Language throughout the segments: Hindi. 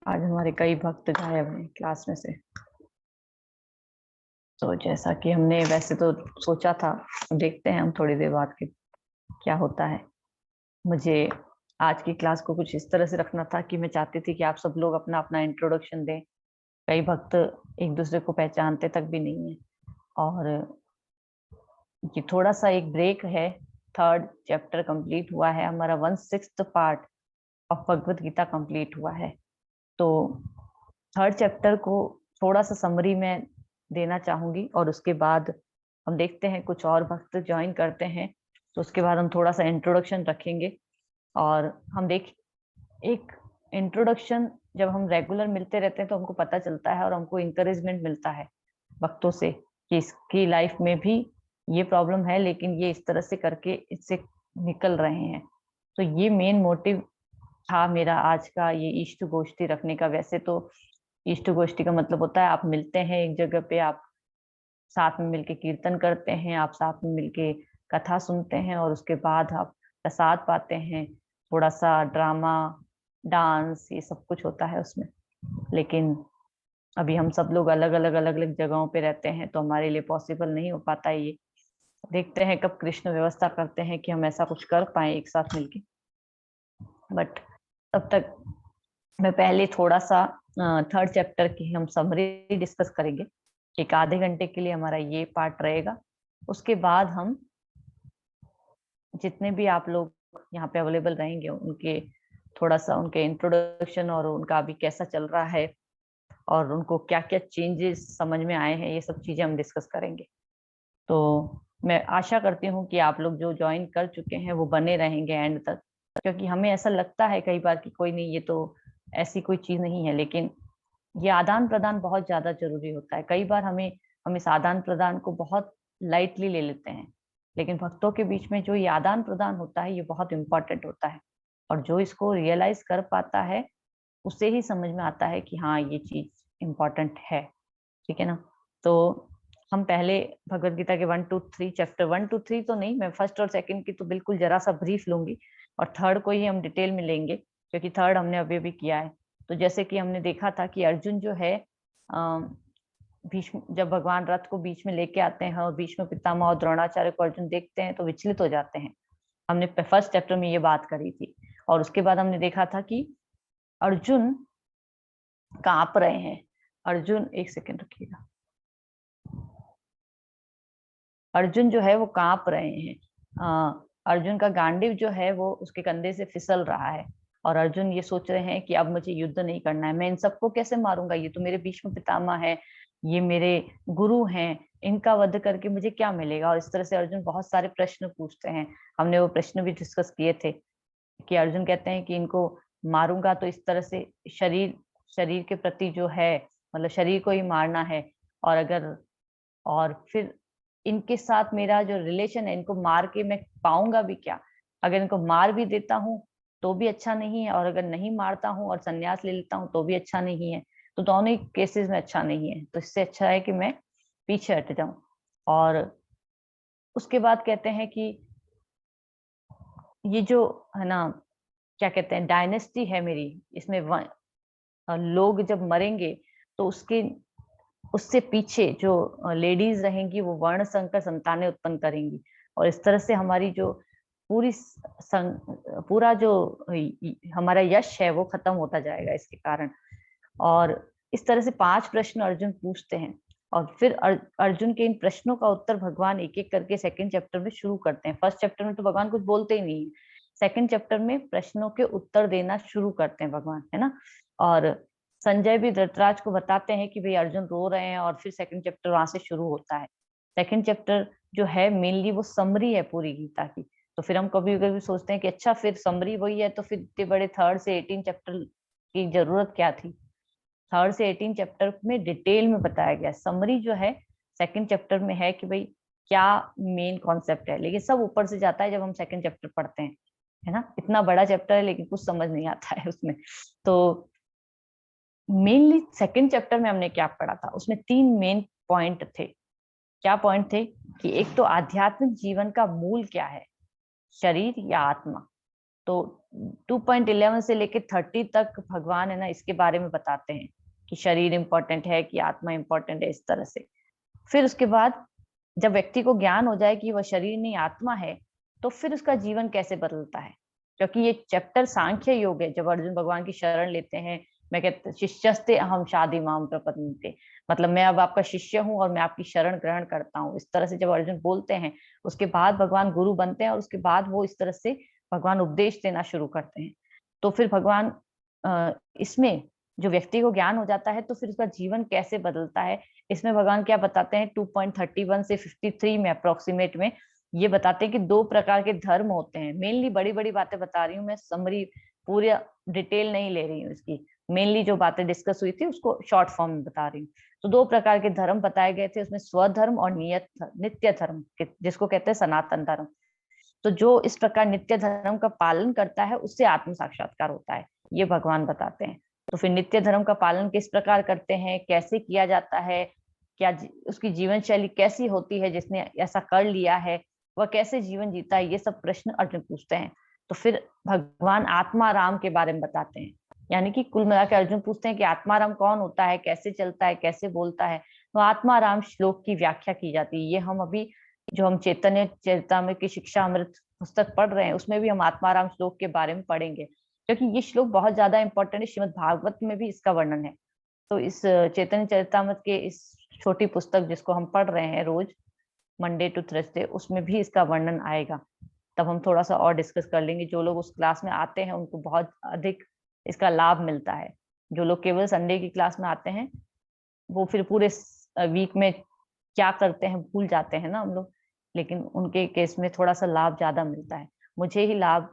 आज हमारे कई भक्त गायब हैं क्लास में से। तो जैसा कि हमने वैसे तो सोचा था, देखते हैं हम थोड़ी देर बाद के क्या होता है। मुझे आज की क्लास को कुछ इस तरह से रखना था कि मैं चाहती थी कि आप सब लोग अपना अपना इंट्रोडक्शन दें। कई भक्त एक दूसरे को पहचानते तक भी नहीं है। और ये थोड़ा सा एक ब्रेक है। थर्ड चैप्टर कंप्लीट हुआ है, हमारा 1/6 part of Bhagavad Gita complete हुआ है। तो थर्ड चैप्टर को थोड़ा सा समरी में देना चाहूंगी और उसके बाद हम देखते हैं कुछ और भक्त ज्वाइन करते हैं, तो उसके बाद हम थोड़ा सा इंट्रोडक्शन रखेंगे। और हम देख एक इंट्रोडक्शन जब हम रेगुलर मिलते रहते हैं तो हमको पता चलता है और हमको इंकरेजमेंट मिलता है भक्तों से कि इसकी लाइफ में भी ये प्रॉब्लम है, लेकिन ये इस तरह से करके इससे निकल रहे हैं। तो ये मेन मोटिव था मेरा आज का ये इष्ट गोष्ठी रखने का। वैसे तो इष्ट गोष्ठी का मतलब होता है आप मिलते हैं एक जगह पे, आप साथ में मिलके कीर्तन करते हैं, आप साथ में मिलके कथा सुनते हैं और उसके बाद आप प्रसाद पाते हैं। थोड़ा सा ड्रामा, डांस, ये सब कुछ होता है उसमें। लेकिन अभी हम सब लोग अलग अलग जगहों पे रहते हैं तो हमारे लिए पॉसिबल नहीं हो पाता है ये। देखते हैं कब कृष्ण व्यवस्था करते हैं कि हम ऐसा कुछ कर पाए एक साथ मिलके। बट तब तक मैं पहले थोड़ा सा थर्ड चैप्टर की हम समरी डिस्कस करेंगे। एक आधे घंटे के लिए हमारा ये पार्ट रहेगा। उसके बाद हम जितने भी आप लोग यहाँ पे अवेलेबल रहेंगे उनके थोड़ा सा उनके इंट्रोडक्शन और उनका अभी कैसा चल रहा है और उनको क्या क्या चेंजेस समझ में आए हैं, ये सब चीजें हम डिस्कस करेंगे। तो मैं आशा करती हूँ कि आप लोग जो ज्वाइन कर चुके हैं वो बने रहेंगे एंड तक, क्योंकि हमें ऐसा लगता है कई बार कि कोई नहीं, ये तो ऐसी कोई चीज नहीं है, लेकिन ये आदान प्रदान बहुत ज्यादा जरूरी होता है। कई बार हमें हम इस आदान प्रदान को बहुत लाइटली ले लेते हैं, लेकिन भक्तों के बीच में जो ये आदान प्रदान होता है ये बहुत इंपॉर्टेंट होता है। और जो इसको रियलाइज कर पाता है उसे ही समझ में आता है कि हाँ ये चीज इम्पोर्टेंट है। ठीक है ना। तो हम पहले भगवत गीता के 1 2 3 चैप्टर 1 2 3 तो नहीं, मैं फर्स्ट और सेकंड की तो बिल्कुल जरा सा ब्रीफ लूंगी और थर्ड को ही हम डिटेल में लेंगे, क्योंकि थर्ड हमने अभी अभी किया है। तो जैसे कि हमने देखा था कि अर्जुन जो है भीष्म, जब भगवान रथ को बीच में लेके आते हैं और बीच में पितामह और द्रोणाचार्य को अर्जुन देखते हैं तो विचलित हो जाते हैं। हमने फर्स्ट चैप्टर में ये बात करी थी। और उसके बाद हमने देखा था कि अर्जुन कांप रहे हैं। अर्जुन, एक सेकेंड रखिएगा। अर्जुन जो है वो कांप रहे हैं। अर्जुन का गांडीव जो है वो उसके कंधे से फिसल रहा है और अर्जुन ये सोच रहे हैं कि अब मुझे युद्ध नहीं करना है, मैं इन सबको कैसे मारूंगा, ये तो मेरे भीष्म पितामह है, ये मेरे गुरु हैं, इनका वध करके मुझे क्या मिलेगा। और इस तरह से अर्जुन बहुत सारे प्रश्न पूछते हैं। हमने वो प्रश्न भी डिस्कस किए थे कि अर्जुन कहते हैं कि इनको मारूंगा तो इस तरह से शरीर शरीर के प्रति जो है, मतलब शरीर को ही मारना है। और अगर और फिर इनके साथ मेरा जो रिलेशन है, इनको मार के मैं पाऊंगा भी क्या। अगर इनको मार भी देता हूँ तो भी अच्छा नहीं है, और अगर नहीं मारता हूँ और संन्यास ले लेता हूँ तो भी अच्छा नहीं है। तो दोनों ही केसेस में अच्छा नहीं है, तो इससे अच्छा है कि मैं पीछे हट जाऊं। और उसके बाद कहते हैं कि ये जो है ना, क्या कहते हैं, डायनेस्टी है मेरी, इसमें लोग जब मरेंगे तो उसके उससे पीछे जो लेडीज रहेंगी वो वर्ण संकर संतानें उत्पन्न करेंगी। और इस तरह से हमारी जो पूरा जो हमारा यश है वो खत्म होता जाएगा इसके कारण। और इस तरह से 5 प्रश्न अर्जुन पूछते हैं और फिर अर्जुन के इन प्रश्नों का उत्तर भगवान एक एक करके सेकंड चैप्टर में शुरू करते हैं। फर्स्ट चैप्टर में तो भगवान कुछ बोलते ही नहीं, सेकंड चैप्टर में प्रश्नों के उत्तर देना शुरू करते हैं भगवान, है ना। और संजय भी धृतराज को बताते हैं कि भाई अर्जुन रो रहे हैं, और फिर सेकंड चैप्टर वहां से शुरू होता है। सेकंड चैप्टर जो है मेनली वो समरी है पूरी गीता की। तो फिर हम कभी कभी सोचते हैं कि अच्छा फिर समरी वही है तो फिर इतने बड़े थर्ड से 18 चैप्टर की जरूरत क्या थी। थर्ड से 18 चैप्टर में डिटेल में बताया गया। समरी जो है सेकंड चैप्टर में है कि भाई क्या मेन कॉन्सेप्ट है, लेकिन सब ऊपर से जाता है जब हम सेकंड चैप्टर पढ़ते हैं, है ना। इतना बड़ा चैप्टर है लेकिन कुछ समझ नहीं आता है उसमें। तो मेनली सेकंड चैप्टर में हमने क्या पढ़ा था, उसमें 3 मेन पॉइंट थे। क्या पॉइंट थे कि एक तो आध्यात्मिक जीवन का मूल क्या है, शरीर या आत्मा। तो 2.11 से लेके 30 तक भगवान है ना इसके बारे में बताते हैं कि शरीर इंपॉर्टेंट है, कि आत्मा इंपॉर्टेंट है, इस तरह से। फिर उसके बाद जब व्यक्ति को ज्ञान हो जाए कि वह शरीर नहीं आत्मा है, तो फिर उसका जीवन कैसे बदलता है, क्योंकि ये चैप्टर सांख्य योग है। जब अर्जुन भगवान की शरण लेते हैं, मैं कहते शिष्यस्ते अहम शादी माम प्रपद्यन्ते, मतलब मैं अब आपका शिष्य हूँ और मैं आपकी शरण ग्रहण करता हूँ, इस तरह से जब अर्जुन बोलते हैं, उसके बाद भगवान गुरु बनते हैं और उसके बाद वो इस तरह से भगवान उपदेश देना शुरू करते हैं। तो फिर भगवान इसमें जो व्यक्ति को ज्ञान हो जाता है तो फिर उसका जीवन कैसे बदलता है, इसमें भगवान क्या बताते हैं 2.31 से 53 में अप्रोक्सीमेट में ये बताते हैं कि 2 प्रकार के धर्म होते हैं। मेनली बड़ी बड़ी बातें बता रही हूँ मैं, समरी पूरी डिटेल नहीं ले रही हूँ इसकी, मेनली जो बातें डिस्कस हुई थी उसको शॉर्ट फॉर्म में बता रही हूँ। तो 2 प्रकार के धर्म बताए गए थे उसमें, स्वधर्म और नित्य धर्म, जिसको कहते हैं सनातन धर्म। तो जो इस प्रकार नित्य धर्म का पालन करता है उससे आत्म साक्षात्कार होता है, ये भगवान बताते हैं। तो फिर नित्य धर्म का पालन किस प्रकार करते हैं, कैसे किया जाता है, क्या उसकी जीवन शैली कैसी होती है, जिसने ऐसा कर लिया है वह कैसे जीवन जीता है, ये सब प्रश्न अर्जुन पूछते हैं। तो फिर भगवान आत्माराम के बारे में बताते हैं, यानी कि कुल मिलाकर अर्जुन पूछते हैं कि आत्माराम कौन होता है, कैसे चलता है, कैसे बोलता है। तो आत्माराम श्लोक की व्याख्या की जाती है। ये हम अभी जो हम चैतन्य चरितामृत की शिक्षा अमृत पुस्तक पढ़ रहे हैं उसमें भी हम आत्माराम श्लोक के बारे में पढ़ेंगे, क्योंकि ये श्लोक बहुत ज्यादा इंपॉर्टेंट है। श्रीमद् भागवत में भी इसका वर्णन है। तो इस चैतन्य चरितामृत के इस छोटी पुस्तक जिसको हम पढ़ रहे हैं रोज मंडे टू थर्सडे, उसमें भी इसका वर्णन आएगा। तब हम थोड़ा सा और डिस्कस कर लेंगे। जो लोग उस क्लास में आते हैं उनको बहुत अधिक इसका लाभ मिलता है। जो लोग केवल संडे की क्लास में आते हैं वो फिर पूरे वीक में क्या करते हैं भूल जाते हैं ना हम लोग, लेकिन उनके केस में थोड़ा सा लाभ ज्यादा मिलता है। मुझे ही लाभ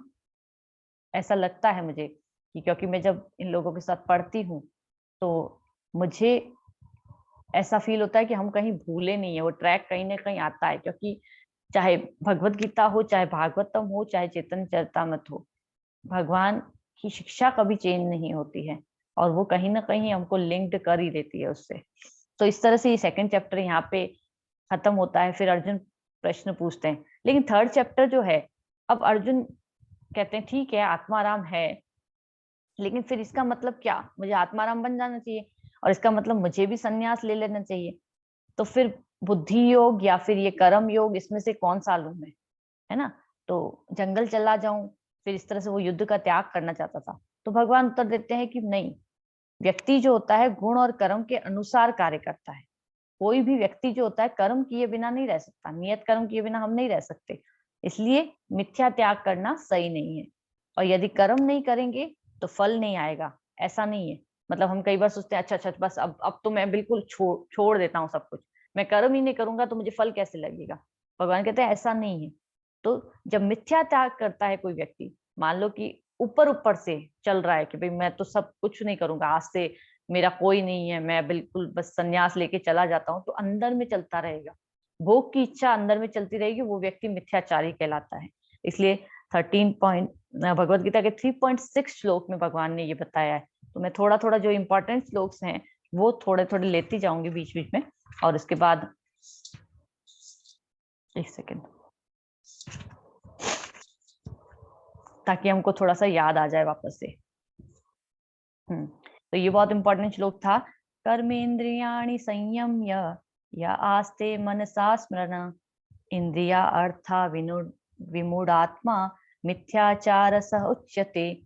ऐसा लगता है मुझे कि क्योंकि मैं जब इन लोगों के साथ पढ़ती हूँ तो मुझे ऐसा फील होता है कि हम कहीं भूले नहीं है, वो ट्रैक कहीं ना कहीं आता है। क्योंकि चाहे भगवत गीता हो, चाहे भागवतम हो, चाहे चैतन्य चरितामृत हो, भगवान की शिक्षा कभी चेंज नहीं होती है और वो कहीं ना कहीं हमको लिंक्ड कर ही देती है उससे। तो इस तरह से ये सेकंड चैप्टर यहाँ पे खत्म होता है। फिर अर्जुन प्रश्न पूछते हैं, लेकिन थर्ड चैप्टर जो है, अब अर्जुन कहते हैं ठीक है आत्माराम है, लेकिन फिर इसका मतलब क्या, मुझे आत्माराम बन जाना चाहिए और इसका मतलब मुझे भी संन्यास ले लेना चाहिए। तो फिर बुद्धि योग या फिर ये कर्म योग, इसमें से कौन सा लूं मैं, है ना। तो जंगल चला जाऊं, फिर इस तरह से वो युद्ध का त्याग करना चाहता था। तो भगवान उत्तर देते हैं कि नहीं, व्यक्ति जो होता है गुण और कर्म के अनुसार कार्य करता है। कोई भी व्यक्ति जो होता है कर्म किए बिना नहीं रह सकता, नियत कर्म किए बिना हम नहीं रह सकते। इसलिए मिथ्या त्याग करना सही नहीं है। और यदि कर्म नहीं करेंगे तो फल नहीं आएगा, ऐसा नहीं है। मतलब हम कई बार सोचते हैं अच्छा अच्छा बस अब तो मैं बिल्कुल छोड़ देता हूँ सब कुछ, मैं कर्म ही नहीं करूंगा तो मुझे फल कैसे लगेगा। भगवान कहते हैं ऐसा नहीं है। तो जब मिथ्या त्याग करता है कोई व्यक्ति, मान लो कि ऊपर ऊपर से चल रहा है कि भाई मैं तो सब कुछ नहीं करूंगा, आज से मेरा कोई नहीं है, मैं बिल्कुल बस संन्यास लेके चला जाता हूँ, तो अंदर में चलता रहेगा, भोग की इच्छा अंदर में चलती रहेगी, वो व्यक्ति मिथ्याचारी कहलाता है। इसलिए 13 पॉइंट भगवत गीता के 3.6 श्लोक में भगवान ने ये बताया है। तो मैं थोड़ा थोड़ा जो इंपॉर्टेंट श्लोक्स हैं वो थोड़े थोड़े लेती जाऊंगी बीच बीच में, और इसके बाद एक सेकेंड, ताकि हमको थोड़ा सा याद आ जाए वापस से। तो ये बहुत इंपॉर्टेंट श्लोक था। कर्मेंद्रियाणि संयम्य या आस्ते मनसा स्मरण, इंद्रिया अर्था विमूढ़ात्मा मिथ्याचार सह उच्यते।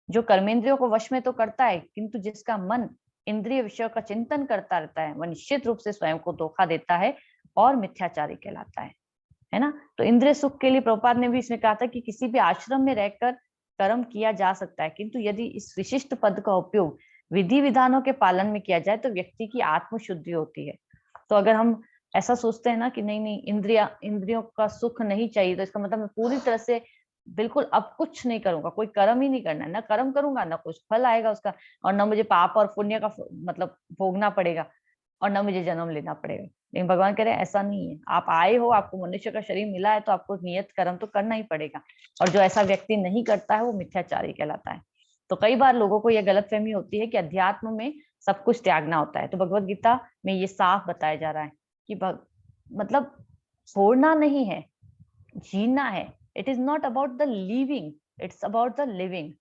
जो कर्मेंद्रियों को वश में तो करता है, किंतु जिसका मन इंद्रिय विषयों का चिंतन करता रहता है, वह निश्चित रूप से स्वयं को धोखा देता है और मिथ्याचारी कहलाता है ना। तो इंद्रिय सुख के लिए प्रभुपाद ने भी इसमें कहा था कि किसी भी आश्रम में रहकर कर्म किया जा सकता है, किंतु यदि इस विशिष्ट पद का उपयोग विधि विधानों के पालन में किया जाए तो व्यक्ति की आत्म शुद्धि होती है। तो अगर हम ऐसा सोचते हैं ना कि नहीं नहीं इंद्रियों का सुख नहीं चाहिए, तो इसका मतलब मैं पूरी तरह से बिल्कुल अब कुछ नहीं करूंगा, कोई कर्म ही नहीं करना है, ना कर्म करूंगा ना कुछ फल आएगा उसका, और ना मुझे पाप और पुण्य का मतलब भोगना पड़ेगा, और ना मुझे जन्म लेना पड़ेगा। लेकिन भगवान कह रहे हैं ऐसा नहीं है, आप आए हो, आपको मनुष्य का शरीर मिला है, तो आपको नियत कर्म तो करना ही पड़ेगा। और जो ऐसा व्यक्ति नहीं करता है वो मिथ्याचारी कहलाता है। तो कई बार लोगों को यह गलतफहमी होती है कि अध्यात्म में सब कुछ त्यागना होता है। तो भगवत गीता में ये साफ बताया जा रहा है कि मतलब छोड़ना नहीं है, जीना है। It is not about the living, it's about the living,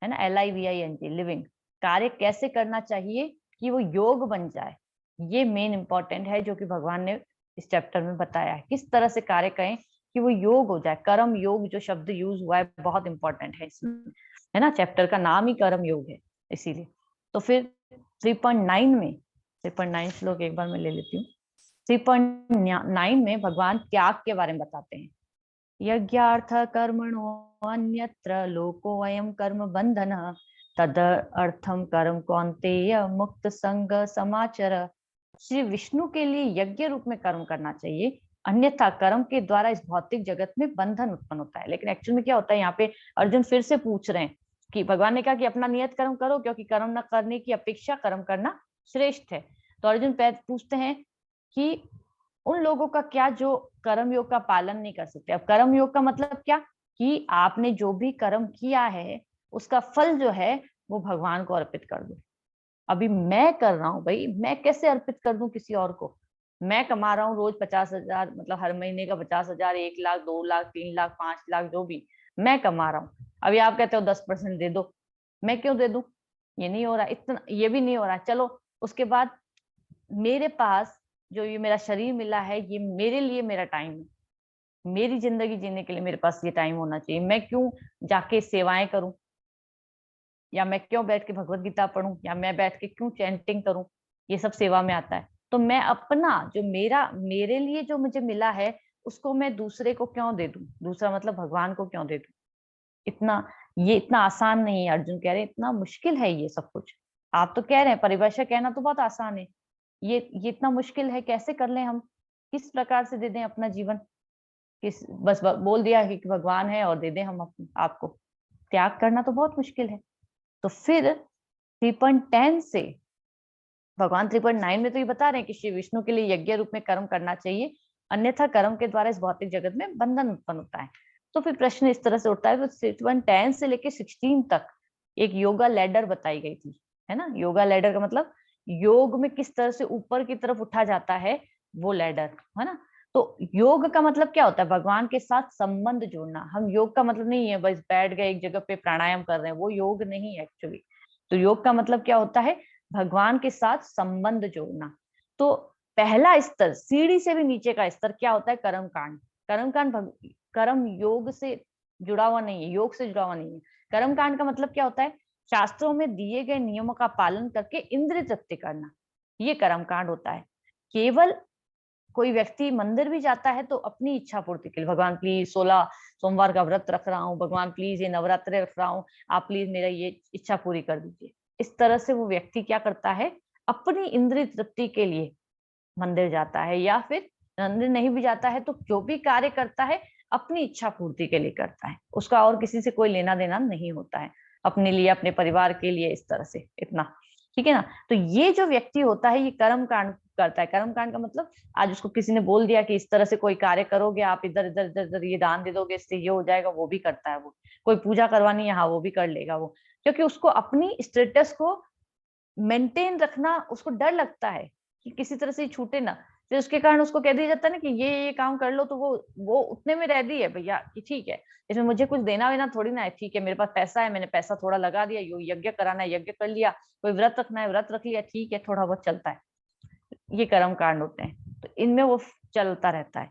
है ना, LIVING, लिविंग। कार्य कैसे करना चाहिए कि वो योग बन जाए, ये मेन इंपॉर्टेंट है जो कि भगवान ने इस चैप्टर में बताया है। किस तरह से कार्य करें कि वो योग हो जाए। कर्म योग जो शब्द यूज हुआ है बहुत इंपॉर्टेंट है इसमें, है ना, चैप्टर का नाम ही कर्म योग है इसीलिए। तो फिर 3.9 में, 3.9 श्लोक एक बार मैं ले लेती हूँ। 3.9 में भगवान त्याग के बारे में बताते हैं। यज्ञार्थ कर्मणो अन्यत्र लोको अयम कर्म बंधन तदर्थम कर्म कौन्तेय मुक्त संग समाचर। श्री विष्णु के लिए यज्ञ रूप में कर्म करना चाहिए, अन्यथा कर्म के द्वारा इस भौतिक जगत में बंधन उत्पन्न होता है। लेकिन एक्चुअल में क्या होता है, यहाँ पे अर्जुन फिर से पूछ रहे हैं कि भगवान ने कहा कि अपना नियत कर्म करो, क्योंकि कर्म न करने की अपेक्षा कर्म करना श्रेष्ठ है। तो अर्जुन पूछते हैं कि उन लोगों का क्या जो कर्म योग का पालन नहीं कर सकते। अब कर्म योग का मतलब क्या, कि आपने जो भी कर्म किया है उसका फल जो है वो भगवान को अर्पित कर दो। अभी मैं कर रहा हूँ भाई, मैं कैसे अर्पित कर दूं किसी और को। मैं कमा रहा हूँ रोज 50,000, मतलब हर महीने का 50,000, 1 लाख, 2 लाख, 3 लाख, 5 लाख, जो भी मैं कमा रहा हूँ। अभी आप कहते हो 10% दे दो, मैं क्यों दे दूं? ये नहीं हो रहा, इतना ये भी नहीं हो रहा। चलो उसके बाद मेरे पास जो ये मेरा शरीर मिला है, ये मेरे लिए मेरा टाइम है, मेरी जिंदगी जीने के लिए मेरे पास ये टाइम होना चाहिए। मैं क्यों जाके सेवाएं करूं, या मैं क्यों बैठ के भगवत गीता पढूं, या मैं बैठ के क्यों चैंटिंग करूं, ये सब सेवा में आता है। तो मैं अपना जो मेरे लिए जो मुझे मिला है उसको मैं दूसरे को क्यों दे दूं, दूसरा मतलब भगवान को क्यों दे दूं। इतना ये इतना आसान नहीं है। अर्जुन कह रहे हैं इतना मुश्किल है ये सब कुछ। आप तो कह रहे हैं परिभाषा कहना तो बहुत आसान है, ये इतना मुश्किल है, कैसे कर लें हम, किस प्रकार से दे दें अपना जीवन। बस बोल दिया कि भगवान है और दे दें हम आपको। त्याग करना तो बहुत मुश्किल है। तो फिर 3.10 से भगवान 3.9 में तो ये बता रहे हैं कि श्री विष्णु के लिए यज्ञ रूप में कर्म करना चाहिए, अन्यथा कर्म के द्वारा इस भौतिक जगत में बंधन उत्पन्न होता है। तो फिर प्रश्न इस तरह से उठता है, तो 3.10 से लेके 16 तक एक योगा लैडर बताई गई थी, है ना। योगा लैडर का मतलब योग में किस तरह से ऊपर की तरफ उठा जाता है, वो लैडर, है ना। तो योग का मतलब क्या होता है, भगवान के साथ संबंध जोड़ना। हम योग का मतलब नहीं है बस बैठ गए एक जगह पे प्राणायाम कर रहे हैं, वो योग नहीं है एक्चुअली। तो योग का मतलब क्या होता है, भगवान के साथ संबंध जोड़ना। तो पहला स्तर, सीढ़ी से भी नीचे का स्तर क्या होता है, कर्म कांड। कर्म कांड कर्म योग से जुड़ा हुआ नहीं है, योग से जुड़ा हुआ नहीं है। कर्म कांड का मतलब क्या होता है, शास्त्रों में दिए गए नियमों का पालन करके इंद्रिय तृप्ति करना, ये कर्म कांड होता है। केवल कोई व्यक्ति मंदिर भी जाता है तो अपनी इच्छा पूर्ति के लिए, भगवान प्लीज 16 सोमवार का व्रत रख रहा हूँ, भगवान प्लीज ये नवरात्रे रख रहा हूँ, आप प्लीज मेरा ये इच्छा पूरी कर दीजिए। इस तरह से वो व्यक्ति क्या करता है, अपनी इंद्रिय तृप्ति के लिए मंदिर जाता है, या फिर मंदिर नहीं भी जाता है तो जो भी कार्य करता है अपनी इच्छा पूर्ति के लिए करता है, उसका और किसी से कोई लेना देना नहीं होता है, अपने लिए, अपने परिवार के लिए, इस तरह से, इतना, ठीक है ना। तो ये जो व्यक्ति होता है ये कर्म कांड करता है। कर्म कांड का मतलब आज उसको किसी ने बोल दिया कि इस तरह से कोई कार्य करोगे आप, इधर इधर इधर इधर ये दान दे दोगे, इससे ये हो जाएगा, वो भी करता है। वो कोई पूजा करवानी है, हाँ वो भी कर लेगा वो, क्योंकि उसको अपनी स्टेटस को मेंटेन रखना, उसको डर लगता है कि किसी तरह से छूटे ना। फिर उसके कारण उसको कह दिया जाता है ना कि ये काम कर लो, तो वो उतने में रहती है भैया कि ठीक है, इसमें मुझे कुछ देना वेना थोड़ी ना है, ठीक है मेरे पास पैसा है, मैंने पैसा थोड़ा लगा दिया, यज्ञ कराना है यज्ञ कर लिया, कोई व्रत रखना है व्रत रख लिया, ठीक है थोड़ा बहुत चलता है। ये कर्म कांड होते हैं, तो इनमें वो चलता रहता है।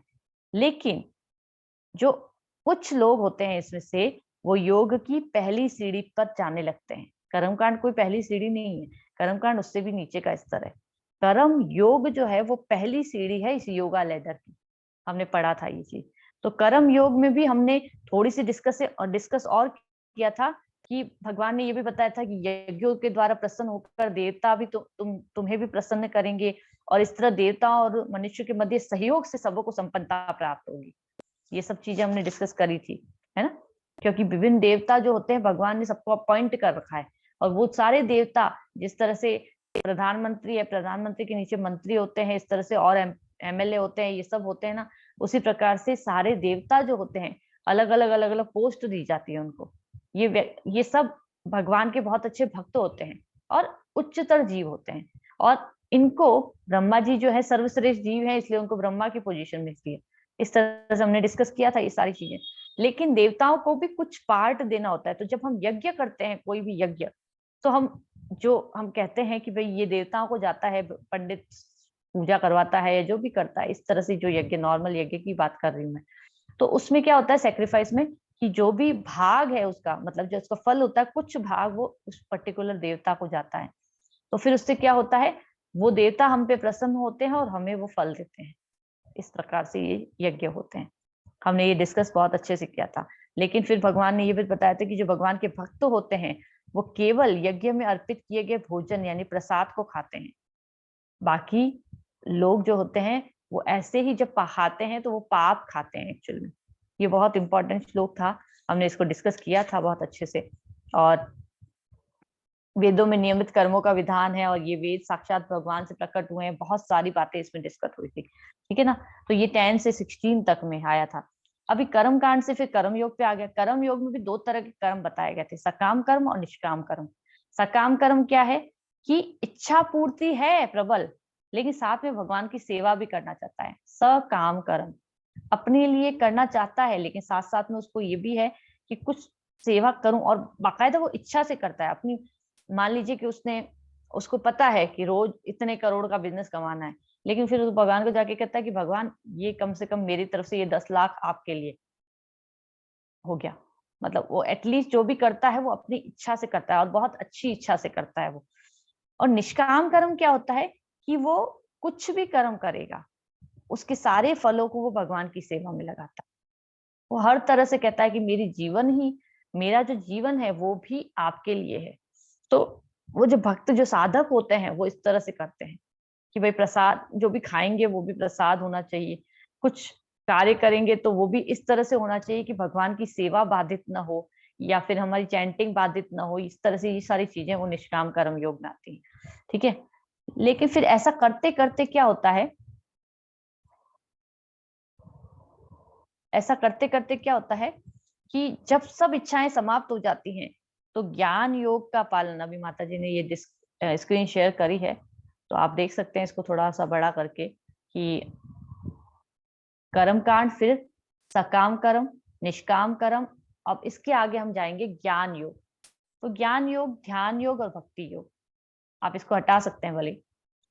लेकिन जो कुछ लोग होते हैं इसमें से, वो योग की पहली सीढ़ी पर जाने लगते हैं। कर्मकांड कोई पहली सीढ़ी नहीं है, कर्मकांड उससे भी नीचे का स्तर है। कर्म योग जो है वो पहली सीढ़ी है इस योगा लेडर की, हमने पढ़ा था ये चीज। तो कर्म योग में भी हमने थोड़ी सी डिस्कस और किया था कि भगवान ने ये भी बताया था कि यज्ञों के द्वारा प्रसन्न होकर देवता भी तुम्हें भी प्रसन्न करेंगे, और इस तरह देवता और मनुष्य के मध्य सहयोग से सबको संपन्नता प्राप्त होगी। ये सब चीजें हमने डिस्कस करी थी, है ना। क्योंकि विभिन्न देवता जो होते हैं भगवान ने सबको अपॉइंट कर रखा है, और वो सारे देवता जिस तरह से प्रधानमंत्री है, प्रधानमंत्री के नीचे मंत्री होते हैं, इस तरह से और MLA होते हैं, ये सब होते हैं ना, उसी प्रकार से सारे देवता जो होते हैं अलग अलग पोस्ट दी जाती है उनको। ये सब भगवान के बहुत अच्छे भक्त होते हैं और उच्चतर जीव होते हैं, और इनको ब्रह्मा जी जो है सर्वश्रेष्ठ जीव है, इसलिए उनको ब्रह्मा की पोजीशन मिलती है। इस तरह से हमने डिस्कस किया था ये सारी चीजें। लेकिन देवताओं को भी कुछ पार्ट देना होता है। तो जब हम यज्ञ करते हैं, कोई भी यज्ञ, तो हम कहते हैं कि भाई ये देवताओं को जाता है, पंडित पूजा करवाता है या जो भी करता है, इस तरह से जो यज्ञ, नॉर्मल यज्ञ की बात कर रही हूँ मैं, तो उसमें क्या होता है सेक्रीफाइस में, कि जो भी भाग है उसका, मतलब जो उसका फल होता है, कुछ भाग वो उस पर्टिकुलर देवता को जाता है। तो फिर उससे क्या होता है, वो देवता हम पे प्रसन्न होते हैं और हमें वो फल देते हैं। इस प्रकार से ये यज्ञ होते हैं। हमने ये डिस्कस बहुत अच्छे से किया था। लेकिन फिर भगवान ने ये भी बताया था कि जो भगवान के भक्त होते हैं वो केवल यज्ञ में अर्पित किए गए भोजन यानी प्रसाद को खाते हैं। बाकी लोग जो होते हैं वो ऐसे ही जब खाते हैं तो वो पाप खाते हैं एक्चुअली में। ये बहुत इंपॉर्टेंट श्लोक था, हमने इसको डिस्कस किया था बहुत अच्छे से। और वेदों में नियमित कर्मों का विधान है और ये वेद साक्षात भगवान से प्रकट हुए हैं, बहुत सारी बातें इसमें डिस्कस हुई थी, ठीक है ना। तो ये 10 से 16 तक में आया था। अभी कर्म कांड से फिर कर्म योग पे आ गया। कर्म योग में भी दो तरह के कर्म बताए गए थे, सकाम कर्म और निष्काम कर्म। सकाम कर्म क्या है कि इच्छा पूर्ति है प्रबल, लेकिन साथ में भगवान की सेवा भी करना चाहता है। सकाम कर्म अपने लिए करना चाहता है, लेकिन साथ साथ में उसको ये भी है कि कुछ सेवा करूं, और बाकायदा वो इच्छा से करता है अपनी। मान लीजिए कि उसको पता है कि रोज इतने करोड़ का बिजनेस कमाना है, लेकिन फिर उस भगवान को जाके कहता है कि भगवान ये कम से कम मेरी तरफ से ये 10 लाख आपके लिए हो गया। मतलब वो एटलीस्ट जो भी करता है वो अपनी इच्छा से करता है और बहुत अच्छी इच्छा से करता है वो। और निष्काम कर्म क्या होता है कि वो कुछ भी कर्म करेगा, उसके सारे फलों को वो भगवान की सेवा में लगाता है। वो हर तरह से कहता है कि मेरा जो जीवन है वो भी आपके लिए है। तो वो जो भक्त, जो साधक होते हैं, वो इस तरह से करते हैं कि भाई प्रसाद जो भी खाएंगे वो भी प्रसाद होना चाहिए। कुछ कार्य करेंगे तो वो भी इस तरह से होना चाहिए कि भगवान की सेवा बाधित ना हो, या फिर हमारी चैंटिंग बाधित ना हो। इस तरह से ये सारी चीजें वो निष्काम कर्म योग में आती है, ठीक है। लेकिन फिर ऐसा करते करते क्या होता है, ऐसा करते करते क्या होता है कि जब सब इच्छाएं समाप्त हो जाती हैं तो ज्ञान योग का पालन, अभी माता जी ने ये स्क्रीन शेयर करी है तो आप देख सकते हैं इसको थोड़ा सा बड़ा करके, कि कर्म कांड, फिर सकाम कर्म, निष्काम कर्म, अब इसके आगे हम जाएंगे ज्ञान योग। तो ज्ञान योग, ध्यान योग और भक्ति योग, आप इसको हटा सकते हैं भले,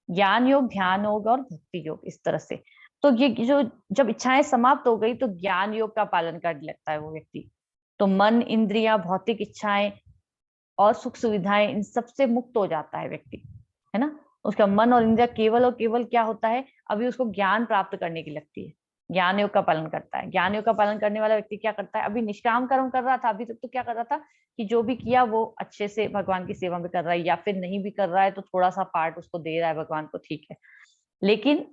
ज्ञान योग, ध्यान योग और भक्ति योग, इस तरह से। तो ये जो जब इच्छाएं समाप्त हो गई तो ज्ञान योग का पालन करने लगता है वो व्यक्ति। तो मन, इंद्रियां, भौतिक इच्छाएं और सुख सुविधाएं, इन सबसे मुक्त हो जाता है व्यक्ति, है ना। उसका मन और इंद्रिया केवल और केवल क्या होता है, अभी उसको ज्ञान प्राप्त करने की लगती है। ज्ञान योग का पालन करता है। ज्ञान योग का पालन करने वाला व्यक्ति क्या करता है, अभी निष्काम कर्म कर रहा था, अभी तक तो क्या कर रहा था कि जो भी किया वो अच्छे से भगवान की सेवा में कर रहा है, या फिर नहीं भी कर रहा है तो थोड़ा सा पार्ट उसको दे रहा है भगवान को, ठीक है। लेकिन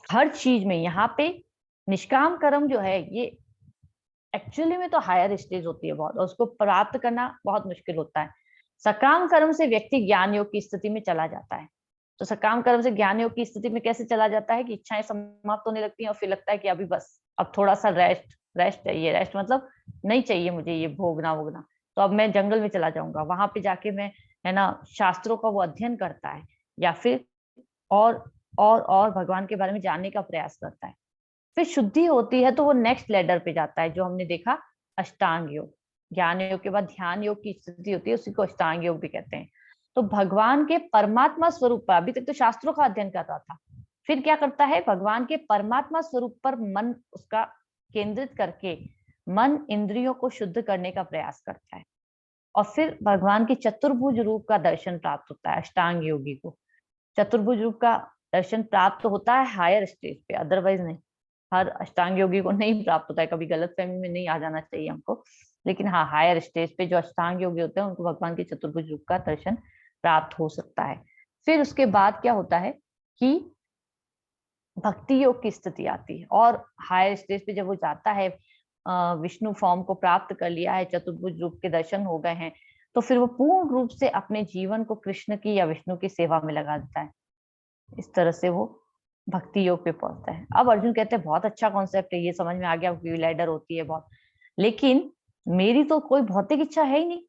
हर चीज में यहाँ पे निष्काम कर्म जो है ये एक्चुअली में तो हायर स्टेज होती है बहुत, और उसको प्राप्त करना बहुत मुश्किल होता है। सकाम कर्म से व्यक्ति ज्ञान योग की स्थिति में चला जाता है। तो सकाम कर्म से ज्ञान योग की स्थिति में कैसे चला जाता है कि इच्छाएं समाप्त होने लगती हैं और फिर लगता है कि अभी बस, अब थोड़ा सा रेस्ट चाहिए। रेस्ट मतलब नहीं चाहिए मुझे ये भोगना वोगना, तो अब मैं जंगल में चला जाऊंगा, वहां पे जाके मैं, है ना, शास्त्रों का वो अध्ययन करता है, या फिर और और भगवान के बारे में जानने का प्रयास करता है। फिर शुद्धि होती है तो वो नेक्स्ट लेडर पे जाता है, जो हमने देखा अष्टांग योग। ज्ञान योग के बाद ध्यान योग की स्थिति होती है, उसी को अष्टांग योग भी कहते हैं। तो भगवान के परमात्मा स्वरूप पर, अभी तक तो शास्त्रों का अध्ययन कर रहा था, फिर क्या करता है, भगवान के परमात्मा स्वरूप पर मन उसका केंद्रित करके मन इंद्रियों को शुद्ध करने का प्रयास करता है, और फिर भगवान के चतुर्भुज रूप का दर्शन प्राप्त होता है अष्टांग योगी को। चतुर्भुज रूप का दर्शन प्राप्त होता है हायर स्टेज पे, अदरवाइज नहीं। हर अष्टांग योगी को नहीं प्राप्त होता है, कभी गलतफहमी में नहीं आ जाना चाहिए हमको। लेकिन हाँ, हायर स्टेज पे जो अष्टांग योगी होते हैं उनको भगवान के चतुर्भुज रूप का दर्शन प्राप्त हो सकता है। फिर उसके बाद क्या होता है कि भक्ति योग की स्थिति आती है, और हायर स्टेज पे जब वो जाता है, विष्णु फॉर्म को प्राप्त कर लिया है, चतुर्भुज रूप के दर्शन हो गए हैं, तो फिर वो पूर्ण रूप से अपने जीवन को कृष्ण की या विष्णु की सेवा में लगा देता है। इस तरह से वो भक्ति योग पे पहुंचता है। अब अर्जुन कहते हैं बहुत अच्छा कॉन्सेप्ट है, ये समझ में आ गया, लैडर होती है बहुत, लेकिन मेरी तो कोई भौतिक इच्छा है ही नहीं,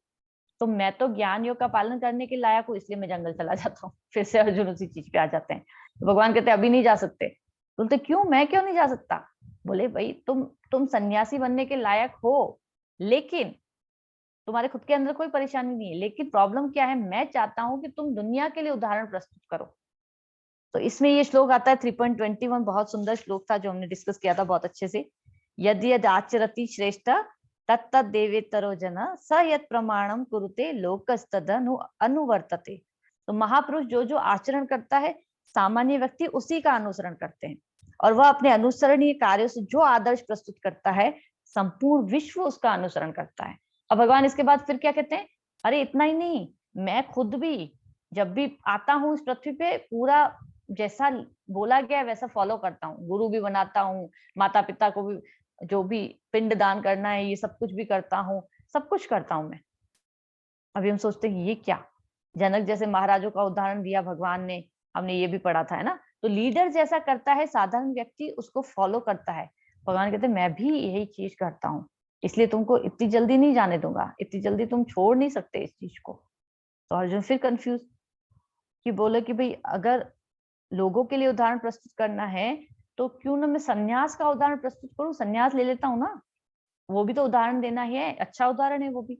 तो मैं तो ज्ञान योग का पालन करने के लायक हूँ, इसलिए मैं जंगल चला जाता हूँ। फिर से अर्जुन उसी चीज पे आ जाते हैं। तो भगवान कहते हैं अभी नहीं जा सकते। बोलते क्यों, मैं क्यों नहीं जा सकता, बोले भाई तुम सन्यासी बनने के लायक हो, लेकिन तुम्हारे खुद के अंदर कोई परेशानी नहीं है, लेकिन प्रॉब्लम क्या है, मैं चाहता हूं कि तुम दुनिया के लिए उदाहरण प्रस्तुत करो। तो इसमें ये श्लोक आता है 3.21, बहुत सुंदर श्लोक था जो हमने डिस्कस किया था बहुत अच्छे से। यदि यद आचरति श्रेष्ठ तत्त देवेतरो जन स यत् प्रमाणम कुरुते लोकस्तद अनुवर्तते। तो महापुरुष जो जो आचरण करता है सामान्य व्यक्ति उसी का अनुसरण करते हैं, और वह अपने अनुसरणीय कार्यों से जो आदर्श प्रस्तुत करता है संपूर्ण विश्व उसका अनुसरण करता है। अब भगवान इसके बाद फिर क्या कहते हैं, अरे इतना ही नहीं, मैं खुद भी जब भी आता हूँ इस पृथ्वी पे पूरा जैसा बोला गया है वैसा फॉलो करता हूँ, गुरु भी बनाता हूँ, माता पिता को भी जो भी पिंड दान करना है ये सब कुछ भी करता हूँ, सब कुछ करता हूँ मैं। अभी हम सोचते हैं ये क्या, जनक जैसे महाराजों का उदाहरण दिया भगवान ने, हमने ये भी पढ़ा था है ना। तो लीडर जैसा करता है साधारण व्यक्ति उसको फॉलो करता है। भगवान कहते हैं मैं भी यही चीज करता हूँ, इसलिए तुमको इतनी जल्दी नहीं जाने दूंगा, इतनी जल्दी तुम छोड़ नहीं सकते इस चीज को। तो अर्जुन फिर कंफ्यूज कि बोले कि भाई अगर लोगों के लिए उदाहरण प्रस्तुत करना है तो क्यों ना मैं सन्यास का उदाहरण प्रस्तुत करूं, सन्यास ले लेता हूँ ना, वो भी तो उदाहरण देना ही है, अच्छा उदाहरण है वो भी,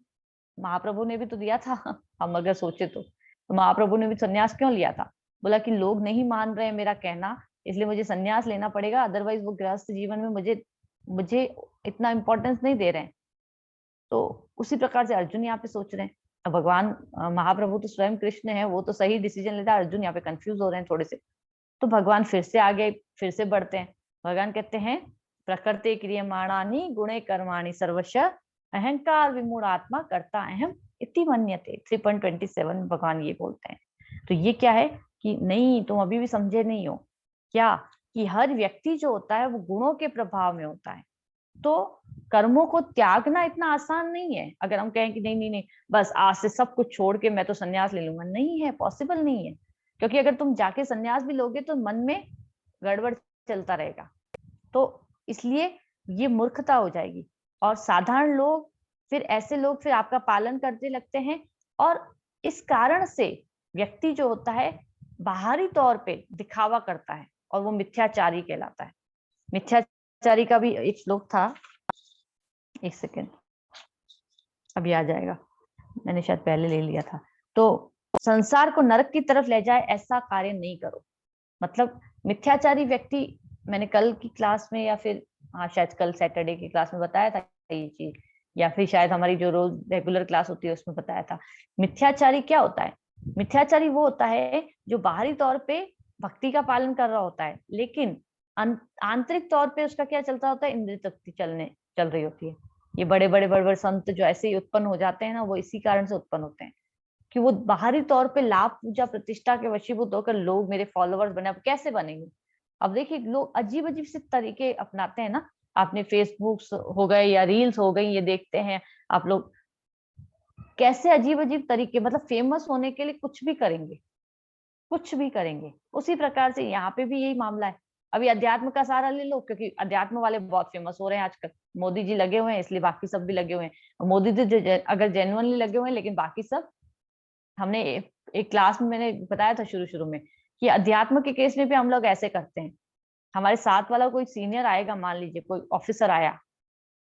महाप्रभु ने भी तो दिया था। हम अगर सोचे तो महाप्रभु ने भी सन्यास क्यों लिया था, बोला कि लोग नहीं मान रहे हैं मेरा कहना, इसलिए मुझे सन्यास लेना पड़ेगा, अदरवाइज वो गृहस्थ जीवन में मुझे मुझे इतना इंपॉर्टेंस नहीं दे रहे हैं। तो उसी प्रकार से अर्जुन यहाँ पे सोच रहे हैं। अब भगवान महाप्रभु तो स्वयं कृष्ण है, वो तो सही डिसीजन लेता है, अर्जुन यहाँ पे कंफ्यूज हो रहे हैं थोड़े से। तो भगवान फिर से आगे फिर से बढ़ते हैं। भगवान कहते हैं प्रकृति क्रियमाणानि गुणे कर्माणि सर्वश अहंकार विमूढ़ आत्मा करता अहम इति मन्यते। 3.27 भगवान ये बोलते हैं। तो ये क्या है कि नहीं, तुम अभी भी समझे नहीं हो क्या, कि हर व्यक्ति जो होता है वो गुणों के प्रभाव में होता है। तो कर्मों को त्यागना इतना आसान नहीं है। अगर हम कहें कि नहीं नहीं नहीं बस आज से सब कुछ छोड़ के मैं तो संन्यास ले लूंगा, नहीं है, पॉसिबल नहीं है। क्योंकि अगर तुम जाके संन्यास भी लोगे तो मन में गड़बड़ चलता रहेगा, तो इसलिए ये मूर्खता हो जाएगी। और साधारण लोग फिर आपका पालन करते लगते हैं, और इस कारण से व्यक्ति जो होता है बाहरी तौर पे दिखावा करता है और वो मिथ्याचारी कहलाता है। मिथ्याचारी का भी एक श्लोक था, एक सेकेंड अभी आ जाएगा, मैंने शायद पहले ले लिया था। तो संसार को नरक की तरफ ले जाए ऐसा कार्य नहीं करो। मतलब मिथ्याचारी व्यक्ति, मैंने कल की क्लास में या फिर हाँ शायद कल सैटरडे की क्लास में बताया था ये चीज, या फिर शायद हमारी जो रोज रेगुलर क्लास होती है उसमें बताया था। मिथ्याचारी क्या होता है, मिथ्याचारी वो होता है जो बाहरी तौर पे भक्ति का पालन कर रहा होता है, लेकिन आंतरिक तौर पे उसका क्या चलता होता है, इंद्रिय तृप्ति चल रही होती है। ये बड़े बड़े संत जो ऐसे ही उत्पन्न हो जाते हैं ना, वो इसी कारण से उत्पन्न होते हैं कि वो बाहरी तौर पे लाभ पूजा प्रतिष्ठा के वशीभूत होकर लोग मेरे फॉलोअर्स बने। अब कैसे बनेंगे, अब देखिए लोग अजीब अजीब से तरीके अपनाते हैं ना, आपने फेसबुक हो गए या रील्स हो गई, ये देखते हैं आप लोग कैसे अजीब अजीब तरीके, मतलब फेमस होने के लिए कुछ भी करेंगे, कुछ भी करेंगे। उसी प्रकार से यहाँ पे भी यही मामला है। अभी अध्यात्म का सहारा ले लो, क्योंकि अध्यात्म वाले बहुत फेमस हो रहे हैं आजकल, मोदी जी लगे हुए हैं इसलिए बाकी सब भी लगे हुए हैं। मोदी जी अगर जेन्युइनली लगे हुए हैं, लेकिन बाकी सब, हमने एक क्लास में मैंने बताया था शुरू शुरू में कि अध्यात्म के केस में भी हम लोग ऐसे करते हैं। हमारे साथ वाला कोई सीनियर आएगा, मान लीजिए कोई ऑफिसर आया,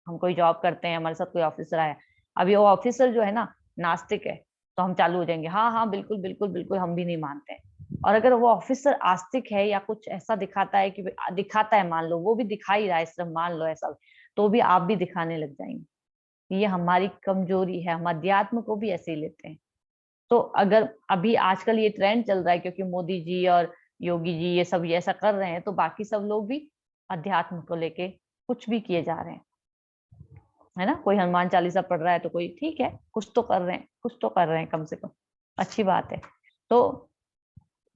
हम कोई जॉब करते हैं, हमारे साथ कोई ऑफिसर आया, अभी वो ऑफिसर जो है ना नास्तिक है, तो हम चालू हो जाएंगे हाँ हाँ बिल्कुल बिल्कुल बिल्कुल, हम भी नहीं मानते हैं। और अगर वो ऑफिसर आस्तिक है या कुछ ऐसा दिखाता है कि दिखाता है, मान लो वो भी दिखा ही रहा है, सिर्फ मान लो ऐसा, तो भी आप भी दिखाने लग जाएंगे। ये हमारी कमजोरी है, हम अध्यात्म को भी ऐसे ही लेते हैं। तो अगर अभी आजकल ये ट्रेंड चल रहा है क्योंकि मोदी जी और योगी जी ये सब ये ऐसा कर रहे हैं, तो बाकी सब लोग भी अध्यात्म को लेके कुछ भी किए जा रहे हैं, है ना। कोई हनुमान चालीसा पढ़ रहा है तो कोई ठीक है, कुछ तो कर रहे हैं, कुछ तो कर रहे हैं, कम से कम अच्छी बात है। तो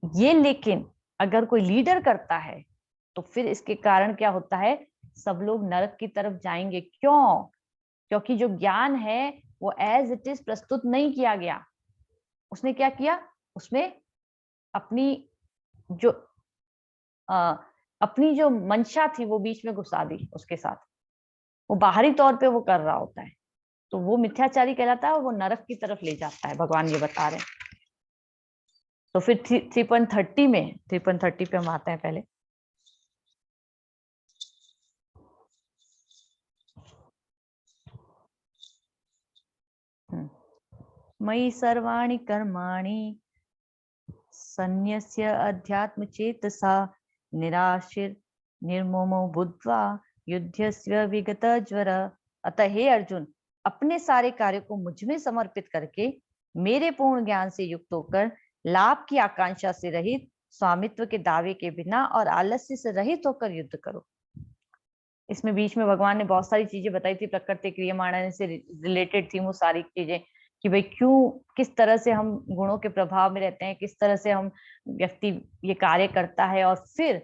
ये, लेकिन अगर कोई लीडर करता है तो फिर इसके कारण क्या होता है, सब लोग नरक की तरफ जाएंगे। क्यों? क्योंकि जो ज्ञान है वो एज इट इज प्रस्तुत नहीं किया गया। उसने क्या किया, उसमें अपनी जो अपनी जो मंशा थी वो बीच में घुसा दी उसके साथ, वो बाहरी तौर पे वो कर रहा होता है, तो वो मिथ्याचारी कहलाता है और वो नरक की तरफ ले जाता है, भगवान ये बता रहे हैं। तो फिर 3.30 पे हम आते हैं पहले। मयि सर्वाणि कर्माणि सन्न्यस्य अध्यात्म चेतसा निराशिर निर्ममो बुद्ध्वा युध्यस्व विगत ज्वर। अतः हे अर्जुन, अपने सारे कार्यों को मुझ में समर्पित करके मेरे पूर्ण ज्ञान से युक्त होकर लाभ की आकांक्षा से रहित, स्वामित्व के दावे के बिना और आलस्य से रहित होकर युद्ध करो। इसमें बीच में भगवान ने बहुत सारी चीजें बताई थी, प्रकृति क्रियमाण से रिलेटेड थी वो सारी चीजें, कि भाई क्यों, किस तरह से हम गुणों के प्रभाव में रहते हैं, किस तरह से हम व्यक्ति ये कार्य करता है। और फिर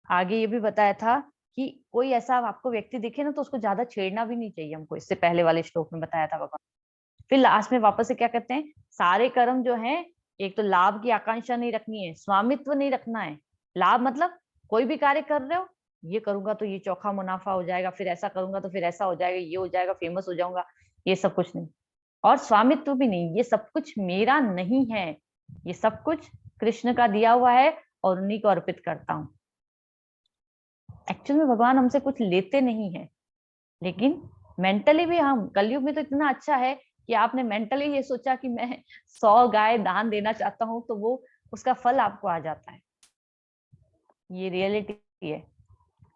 आगे ये भी बताया था कि कोई ऐसा आपको व्यक्ति दिखे ना तो उसको ज्यादा छेड़ना भी नहीं चाहिए हमको, इससे पहले वाले श्लोक में बताया था भगवान। फिर लास्ट में वापस से क्या कहते हैं, सारे कर्म जो है, एक तो लाभ की आकांक्षा नहीं रखनी है, स्वामित्व नहीं रखना है। लाभ मतलब कोई भी कार्य कर रहे हो, ये करूंगा तो ये चौखा मुनाफा हो जाएगा, फिर ऐसा करूंगा तो फिर ऐसा हो जाएगा, ये हो जाएगा, फेमस हो जाऊंगा, ये सब कुछ नहीं। और स्वामित्व भी नहीं, ये सब कुछ मेरा नहीं है, ये सब कुछ कृष्ण का दिया हुआ है और उन्हीं को अर्पित करता हूँ। एक्चुअल में भगवान हमसे कुछ लेते नहीं है, लेकिन मेंटली भी हम, कलयुग में तो इतना अच्छा है कि आपने मेंटली ये सोचा कि मैं 100 गाय दान देना चाहता हूँ तो वो उसका फल आपको आ जाता है। ये रियलिटी है,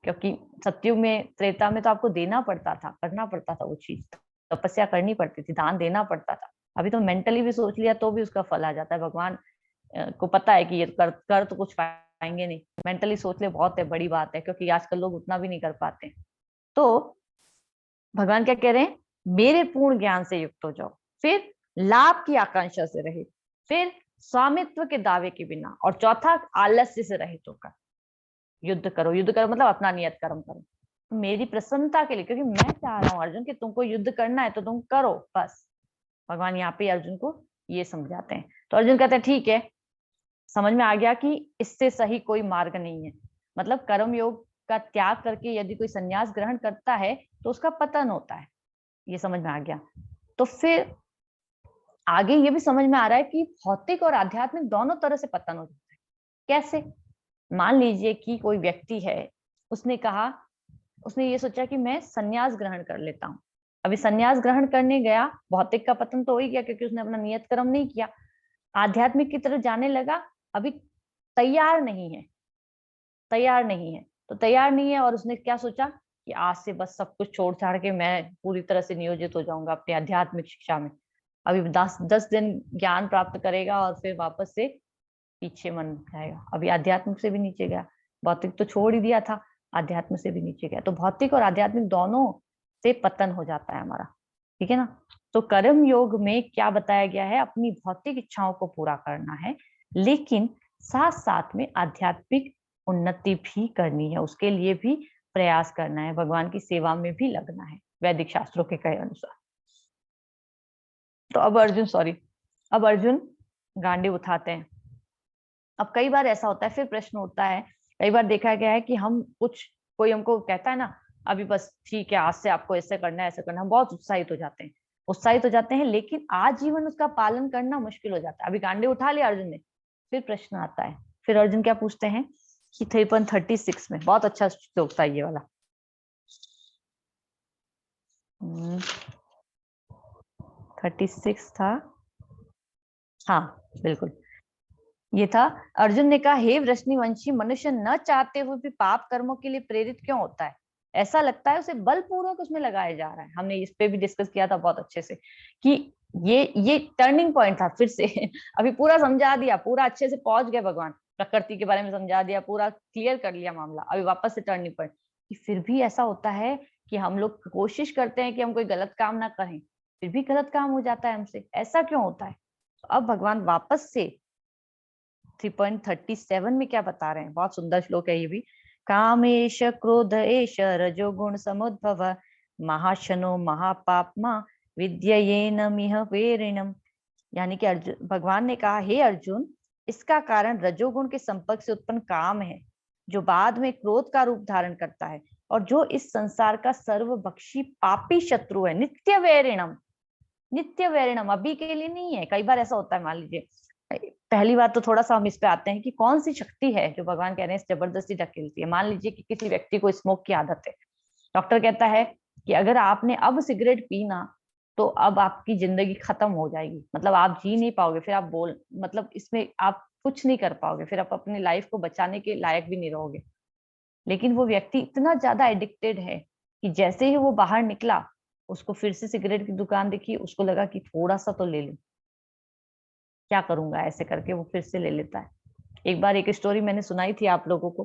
क्योंकि सतयुग में, त्रेता में तो आपको देना पड़ता था, करना पड़ता था, वो चीज तपस्या करनी पड़ती थी, दान देना पड़ता था। अभी तो मेंटली भी सोच लिया तो भी उसका फल आ जाता है। भगवान को पता है कि ये कर तो कुछ पाएंगे नहीं, मेंटली सोच ले बहुत है, बड़ी बात है, क्योंकि आजकल लोग उतना भी नहीं कर पाते। तो भगवान क्या कह रहे हैं, मेरे पूर्ण ज्ञान से युक्त हो जाओ, फिर लाभ की आकांक्षा से रहित, फिर स्वामित्व के दावे के बिना, और चौथा आलस्य से रहित होकर युद्ध करो। युद्ध करो मतलब अपना नियत कर्म करो मेरी प्रसन्नता के लिए, क्योंकि मैं चाह रहा हूँ अर्जुन कि तुमको युद्ध करना है तो तुम करो बस। भगवान यहाँ पे अर्जुन को ये समझाते हैं। तो अर्जुन कहते हैं ठीक है, समझ में आ गया कि इससे सही कोई मार्ग नहीं है। मतलब कर्म योग का त्याग करके यदि कोई संन्यास ग्रहण करता है तो उसका पतन होता है, ये समझ में आ गया। तो फिर आगे ये भी समझ में आ रहा है कि भौतिक और आध्यात्मिक दोनों तरह से पतन हो जाता है। कैसे? मान लीजिए कि कोई व्यक्ति है, उसने कहा, उसने ये सोचा कि मैं संन्यास ग्रहण कर लेता हूँ। अभी संन्यास ग्रहण करने गया, भौतिक का पतन तो हो ही गया क्योंकि उसने अपना नियत कर्म नहीं किया। आध्यात्मिक की तरफ जाने लगा, अभी तैयार नहीं है, तैयार नहीं है, तो तैयार नहीं है, और उसने क्या सोचा कि आज से बस सब कुछ छोड़ छाड़ के मैं पूरी तरह से नियोजित हो जाऊंगा अपनी आध्यात्मिक शिक्षा में। अभी 10 दिन ज्ञान प्राप्त करेगा और फिर वापस से पीछे मन जाएगा। अभी आध्यात्मिक से भी नीचे गया, भौतिक तो छोड़ ही दिया था, आध्यात्म से भी नीचे गया। तो भौतिक और आध्यात्मिक दोनों से पतन हो जाता है हमारा, ठीक है ना। तो कर्म योग में क्या बताया गया है, अपनी भौतिक इच्छाओं को पूरा करना है, लेकिन साथ साथ में आध्यात्मिक उन्नति भी करनी है, उसके लिए भी प्रयास करना है, भगवान की सेवा में भी लगना है, वैदिक शास्त्रों के कहे अनुसार। तो अब अर्जुन गांडीव उठाते हैं। अब कई बार ऐसा होता है, फिर प्रश्न होता है, कई बार देखा गया है कि हम कुछ, कोई हमको कहता है ना, अभी बस ठीक है आज से आपको ऐसे करना है, ऐसे करना, हम बहुत उत्साहित हो जाते हैं, लेकिन आजीवन उसका पालन करना मुश्किल हो जाता है। अभी गांडे उठा लिया अर्जुन ने, फिर प्रश्न आता है, फिर अर्जुन क्या पूछते हैं कि 3.36 में बहुत अच्छा श्लोक था ये वाला, 36 था, हाँ बिल्कुल, ये था। अर्जुन ने कहा, हे वृष्णिवंशी, मनुष्य न चाहते हुए भी पाप कर्मों के लिए प्रेरित क्यों होता है? ऐसा लगता है उसे बलपूर्वक उसमें लगाया जा रहा है। हमने इस पे भी डिस्कस किया था बहुत अच्छे से कि ये टर्निंग पॉइंट था फिर से अभी पूरा समझा दिया, पूरा अच्छे से पहुंच गए भगवान, प्रकृति के बारे में समझा दिया, पूरा क्लियर कर लिया मामला। अभी वापस से टर्निंग पॉइंट कि फिर भी ऐसा होता है कि हम लोग कोशिश करते हैं कि हम कोई गलत काम ना करें, फिर भी गलत काम हो जाता है हमसे, ऐसा क्यों होता है? तो अब भगवान वापस से 3.37 में क्या बता रहे हैं, बहुत सुंदर श्लोक है ये भी। कामेश क्रोध एश रजोगुण समुद्भव महाशनो महापापमा विद्ययेन मिह वेरिणम। यानी कि अर्जुन, भगवान ने कहा, हे अर्जुन, इसका कारण रजोगुण के संपर्क से उत्पन्न काम है, जो बाद में क्रोध का रूप धारण करता है, और जो इस संसार का सर्वभक्षी पापी शत्रु है, नित्य वैरिणम। नित्य वैरिणम अभी के लिए नहीं है। कई बार ऐसा होता है, मान लीजिए, पहली बात तो थोड़ा सा हम इस पे आते हैं कि कौन सी शक्ति है जो भगवान कह रहे हैं जबरदस्ती ढकेलती है। मान लीजिए कि किसी व्यक्ति को स्मोक की आदत है, डॉक्टर कहता है कि अगर आपने अब सिगरेट पीना तो अब आपकी जिंदगी खत्म हो जाएगी, मतलब आप जी नहीं पाओगे, फिर आप मतलब इसमें आप कुछ नहीं कर पाओगे, फिर आप अपनी लाइफ को बचाने के लायक भी नहीं रहोगे। लेकिन वो व्यक्ति इतना ज्यादा एडिक्टेड है कि जैसे ही वो बाहर निकला, उसको फिर से सिगरेट की दुकान दिखी, उसको लगा कि थोड़ा सा तो ले लूं, क्या करूंगा, ऐसे करके वो फिर से ले लेता है। एक बार एक स्टोरी मैंने सुनाई थी आप लोगों को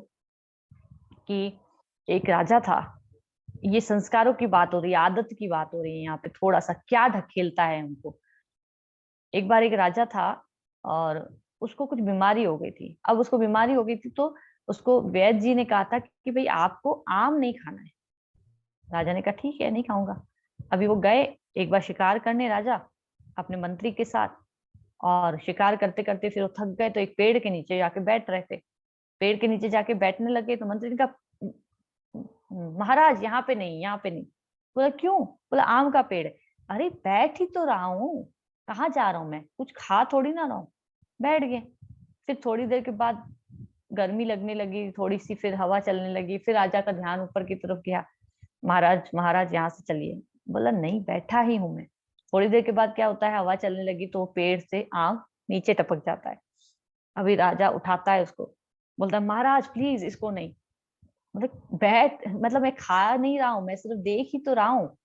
कि एक राजा था। ये संस्कारों की बात हो रही है, आदत की बात हो रही है, यहाँ पे थोड़ा सा क्या ढकेलता है हमको। एक बार एक राजा था और उसको कुछ बीमारी हो गई थी। अब उसको बीमारी हो गई थी तो उसको वैद्य जी ने कहा था कि भाई आपको आम नहीं खाना है। राजा ने कहा ठीक है, नहीं खाऊंगा। अभी वो गए एक बार शिकार करने राजा अपने मंत्री के साथ, और शिकार करते करते फिर वो थक गए तो एक पेड़ के नीचे जाके बैठ रहे थे। पेड़ के नीचे जाके बैठने लगे तो मंत्री ने कहा महाराज यहाँ पे नहीं, यहाँ पे नहीं। बोला क्यों? बोला आम का पेड़ है। अरे बैठ ही तो रहा हूँ, कहाँ जा रहा हूँ मैं, कुछ खा थोड़ी ना रहा हूँ। बैठ गए। फिर थोड़ी देर के बाद गर्मी लगने लगी थोड़ी सी, फिर हवा चलने लगी, फिर राजा का ध्यान ऊपर की तरफ गया। महाराज महाराज यहाँ से चलिए। बोला नहीं, बैठा ही हूं मैं। थोड़ी देर के बाद क्या होता है, हवा चलने लगी तो पेड़ से आम नीचे टपक जाता है। अभी राजा उठाता है उसको, बोलता है महाराज प्लीज इसको नहीं। मतलब बैठ, मतलब मैं खा नहीं रहा हूं, मैं सिर्फ देख ही तो रहा हूँ।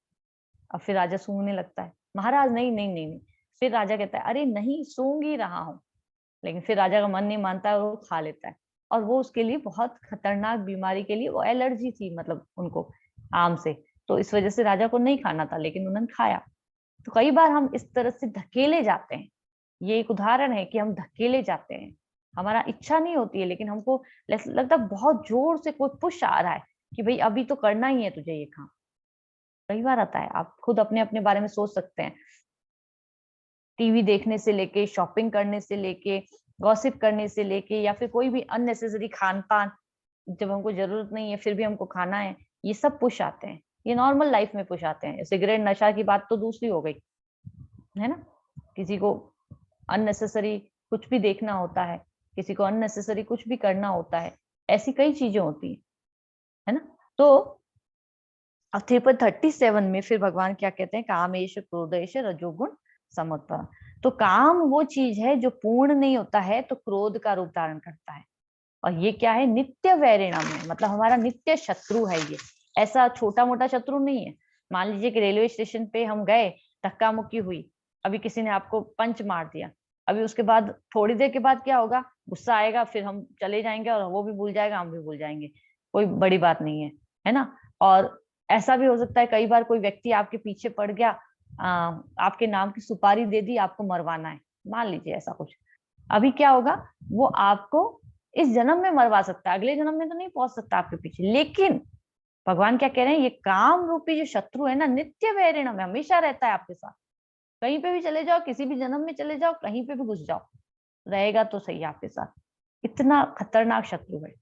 अब फिर राजा सूंघने लगता है, महाराज नहीं नहीं नहीं नहीं। फिर राजा कहता है अरे नहीं, सूंघ ही रहा हूँ। लेकिन फिर राजा का मन नहीं मानता है और वो खा लेता है। और वो उसके लिए बहुत खतरनाक बीमारी के लिए, वो एलर्जी थी मतलब उनको आम से। तो इस वजह से राजा को नहीं खाना था, लेकिन उन्होंने खाया। तो कई बार हम इस तरह से धकेले जाते हैं। ये एक उदाहरण है कि हम धकेले जाते हैं, हमारा इच्छा नहीं होती है, लेकिन हमको लगता है बहुत जोर से कोई पुश आ रहा है कि भाई अभी तो करना ही है तुझे ये काम। कई बार आता है, आप खुद अपने अपने बारे में सोच सकते हैं। टीवी देखने से लेके, शॉपिंग करने से लेके, गॉसिप करने से लेके, या फिर कोई भी अननेसेसरी खान पान जब हमको जरूरत नहीं है फिर भी हमको खाना है, ये सब पुश आते हैं। ये नॉर्मल लाइफ में पुश आते हैं। सिगरेट नशा की बात तो दूसरी हो गई, है ना। किसी को अननेसेसरी कुछ भी देखना होता है, किसी को अननेसेसरी कुछ भी करना होता है, ऐसी कई चीजें होती है ना। तो अब 337 में फिर भगवान क्या कहते हैं, कामेश क्रोधेश रजोगुण समुत्पन्न। तो काम वो चीज है जो पूर्ण नहीं होता है तो क्रोध का रूप धारण करता है। और ये क्या है, नित्य वैरिणम है, मतलब हमारा नित्य शत्रु है ये। ऐसा छोटा मोटा शत्रु नहीं है। मान लीजिए कि रेलवे स्टेशन पे हम गए, धक्का मुक्की हुई, अभी किसी ने आपको पंच मार दिया। अभी उसके बाद थोड़ी देर के बाद क्या होगा, गुस्सा आएगा, फिर हम चले जाएंगे और वो भी भूल जाएगा, हम भी भूल जाएंगे, कोई बड़ी बात नहीं है ना। और ऐसा भी हो सकता है कई बार कोई व्यक्ति आपके पीछे पड़ गया, आपके नाम की सुपारी दे दी, आपको मरवाना है, मान लीजिए ऐसा कुछ। अभी क्या होगा, वो आपको इस जन्म में मरवा सकता है, अगले जन्म में तो नहीं पहुंच सकता आपके पीछे। लेकिन भगवान क्या कह रहे हैं, ये काम रूपी जो शत्रु है ना, नित्य वैरिणम है, हमेशा रहता है आपके साथ। कहीं पे भी चले जाओ, किसी भी जन्म में चले जाओ, कहीं पे भी घुस जाओ, रहेगा तो सही आपके साथ। इतना खतरनाक शत्रु है।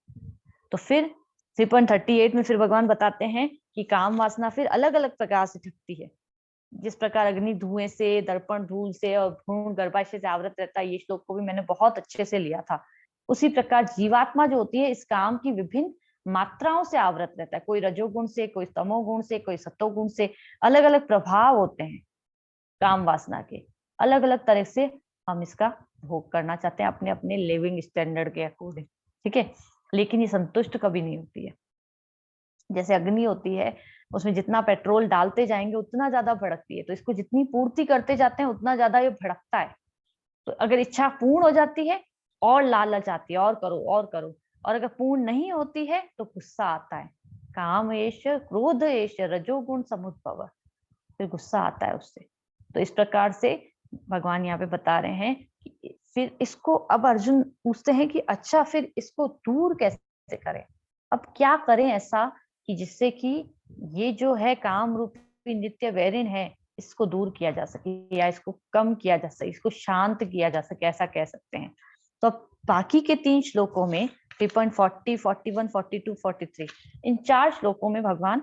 तो फिर 338 में फिर भगवान बताते हैं कि काम वासना फिर अलग अलग प्रकार से ठगती है। जिस प्रकार अग्नि धुएं से, दर्पण धूल से और भ्रूण गर्भाशय से आवृत रहता है, ये श्लोक को भी मैंने बहुत अच्छे से लिया था। उसी प्रकार जीवात्मा जो होती है इस काम की विभिन्न मात्राओं से आवृत रहता है। कोई रजोगुण से, कोई तमोगुण से, कोई सत्वगुण से, अलग अलग प्रभाव होते हैं काम वासना के। अलग अलग तरह से हम इसका भोग करना चाहते हैं अपने अपने लिविंग स्टैंडर्ड के अकॉर्डिंग, ठीक है। लेकिन ये संतुष्ट कभी नहीं होती है। जैसे अग्नि होती है, उसमें जितना पेट्रोल डालते जाएंगे उतना ज्यादा भड़कती है, तो इसको जितनी पूर्ति करते जाते हैं उतना ज्यादा ये भड़कता है। तो अगर इच्छा पूर्ण हो जाती है और लालच आती है, और करो और करो। और अगर पूर्ण नहीं होती है तो गुस्सा आता है, काम एश क्रोध एश रजोगुण समुद्भव, फिर गुस्सा आता है उससे। तो इस प्रकार से भगवान यहाँ पे बता रहे हैं कि फिर इसको, अब अर्जुन पूछते हैं कि अच्छा फिर इसको दूर कैसे करें, अब क्या करें ऐसा कि जिससे कि ये जो है काम रूपी नित्य वैरिण है, इसको दूर किया जा सके, या इसको कम किया जा सके, इसको शांत किया जा सके, ऐसा कह सकते हैं। तो बाकी के 3 श्लोकों में 3.40, 41, 42, 43, इन 4 श्लोकों में भगवान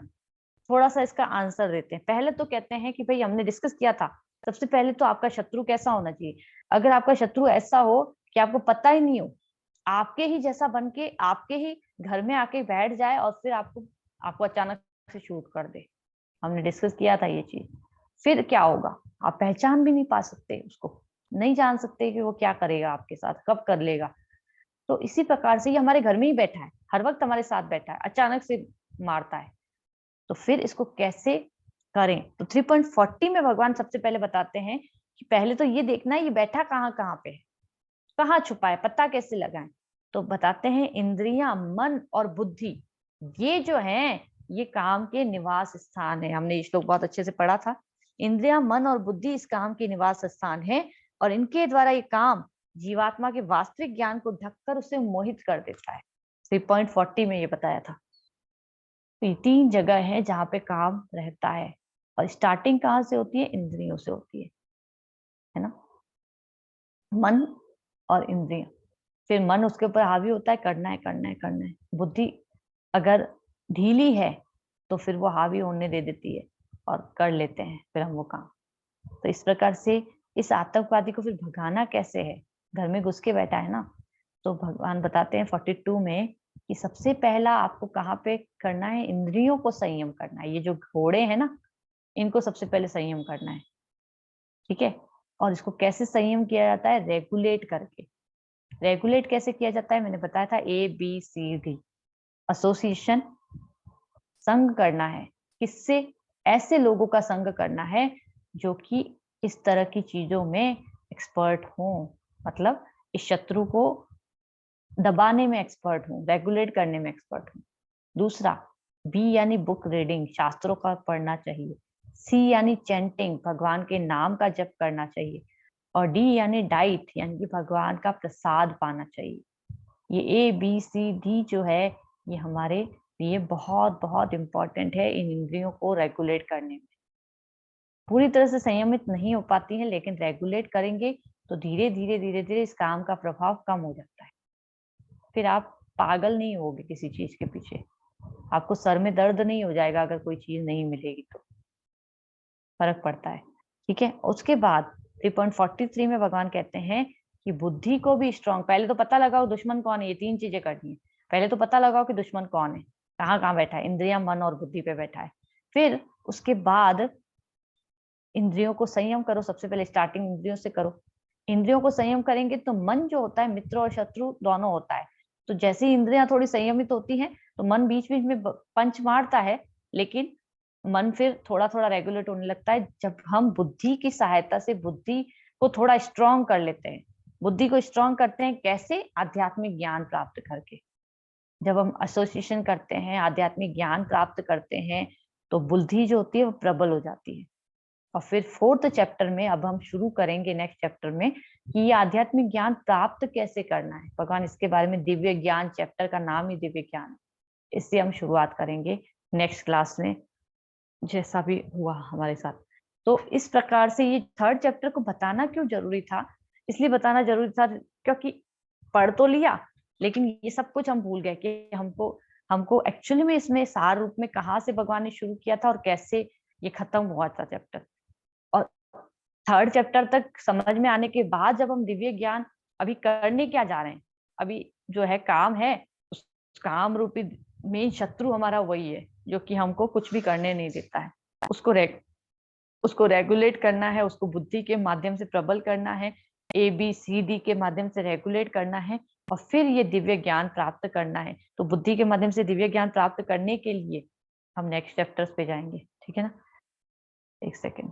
थोड़ा सा इसका आंसर देते हैं। पहले तो कहते हैं कि भाई हमने डिस्कस किया था, सबसे पहले तो आपका शत्रु कैसा होना चाहिए। अगर आपका शत्रु ऐसा हो कि आपको पता ही नहीं हो, आपके ही जैसा बन के आपके ही घर में आके बैठ जाए और फिर आपको आपको अचानक से शूट कर दे, हमने डिस्कस किया था ये चीज। फिर क्या होगा, आप पहचान भी नहीं पा सकते उसको, नहीं जान सकते कि वो क्या करेगा आपके साथ, कब कर लेगा। तो इसी प्रकार से ये हमारे घर में ही बैठा है, हर वक्त हमारे साथ बैठा है, अचानक से मारता है, तो फिर इसको कैसे करें। तो 3.40 में भगवान सबसे पहले बताते हैं कि पहले तो ये देखना है ये बैठा कहाँ कहाँ पे है, कहाँ छुपा है, पता कैसे लगाएं। तो बताते हैं इंद्रियां, मन और बुद्धि, ये जो है ये काम के निवास स्थान है। हमने ये श्लोक बहुत अच्छे से पढ़ा था। इंद्रियां, मन और बुद्धि इस काम के निवास स्थान है, और इनके द्वारा ये काम जीवात्मा के वास्तविक ज्ञान को ढककर उसे मोहित कर देता है। 3.40 में ये बताया था। तो ये 3 जगह है जहाँ पे काम रहता है, और स्टार्टिंग कहाँ से होती है, इंद्रियों से होती है ना, मन और इंद्रियां। फिर मन उसके ऊपर हावी होता है, करना है करना है करना है। बुद्धि अगर ढीली है तो फिर वो हावी होने दे देती है और कर लेते हैं फिर हम वो काम। तो इस प्रकार से इस आतंकवादी को फिर भगाना कैसे है, घर में घुस के बैठा है ना। तो भगवान बताते हैं 42 में कि सबसे पहला आपको कहाँ पे करना है, इंद्रियों को संयम करना है। ये जो घोड़े हैं ना, इनको सबसे पहले संयम करना है, ठीक है। और इसको कैसे संयम किया जाता है, रेगुलेट करके। रेगुलेट कैसे किया जाता है, मैंने बताया था ABCD, एसोसिएशन, संग करना है। किससे, ऐसे लोगों का संग करना है जो कि इस तरह की चीजों में एक्सपर्ट हो, मतलब इस शत्रु को दबाने में एक्सपर्ट हूँ, रेगुलेट करने में एक्सपर्ट हूँ। दूसरा, B यानी बुक रीडिंग, शास्त्रों का पढ़ना चाहिए। C यानी चैंटिंग, भगवान के नाम का जप करना चाहिए। और D यानी डाइट, यानी कि भगवान का प्रसाद पाना चाहिए। ये ABCD जो है ये हमारे लिए बहुत बहुत इम्पोर्टेंट है इन इंद्रियों को रेगुलेट करने में। पूरी तरह से संयमित नहीं हो पाती है, लेकिन रेगुलेट करेंगे तो धीरे धीरे धीरे धीरे इस काम का प्रभाव कम हो जाता है। फिर आप पागल नहीं होगे किसी चीज के पीछे, आपको सर में दर्द नहीं हो जाएगा अगर कोई चीज नहीं मिलेगी तो, फर्क पड़ता है, ठीक है। उसके बाद 3.43 में भगवान कहते हैं कि बुद्धि को भी स्ट्रांग, पहले तो पता लगाओ दुश्मन कौन है, ये 3 चीजें करनी है। पहले तो पता लगाओ कि दुश्मन कौन है, कहाँ कहाँ बैठा है, इंद्रिया, मन और बुद्धि पे बैठा है। फिर उसके बाद इंद्रियों को संयम करो, सबसे पहले स्टार्टिंग इंद्रियों से करो। इंद्रियों को संयम करेंगे तो मन जो होता है मित्र और शत्रु दोनों होता है। तो जैसे ही इंद्रियां थोड़ी संयमित होती हैं तो मन बीच बीच में पंच मारता है, लेकिन मन फिर थोड़ा थोड़ा रेगुलेट होने लगता है जब हम बुद्धि की सहायता से बुद्धि को थोड़ा स्ट्रांग कर लेते हैं। बुद्धि को स्ट्रांग करते हैं कैसे, आध्यात्मिक ज्ञान प्राप्त करके। जब हम एसोसिएशन करते हैं, आध्यात्मिक ज्ञान प्राप्त करते हैं, तो बुद्धि जो होती है वो प्रबल हो जाती है। और फिर 4th चैप्टर में अब हम शुरू करेंगे नेक्स्ट चैप्टर में कि ये आध्यात्मिक ज्ञान प्राप्त कैसे करना है। भगवान इसके बारे में, दिव्य ज्ञान, चैप्टर का नाम ही दिव्य ज्ञान है, इससे हम शुरुआत करेंगे नेक्स्ट क्लास में, जैसा भी हुआ हमारे साथ। तो इस प्रकार से ये 3rd चैप्टर को बताना क्यों जरूरी था, इसलिए बताना जरूरी था क्योंकि पढ़ तो लिया लेकिन ये सब कुछ हम भूल गए कि हमको हमको एक्चुअली में इसमें सार रूप में कहाँ से भगवान ने शुरू किया था और कैसे ये खत्म हुआ था चैप्टर। और 3rd चैप्टर तक समझ में आने के बाद जब हम दिव्य ज्ञान अभी करने क्या जा रहे हैं, अभी जो है काम है, उस काम रूपी मेन शत्रु हमारा वही है जो कि हमको कुछ भी करने नहीं देता है। उसको रेगुलेट करना है, उसको बुद्धि के माध्यम से प्रबल करना है, ABCD के माध्यम से रेगुलेट करना है, और फिर ये दिव्य ज्ञान प्राप्त करना है। तो बुद्धि के माध्यम से दिव्य ज्ञान प्राप्त करने के लिए हम नेक्स्ट चैप्टर्स पे जाएंगे, ठीक है ना। एक सेकेंड।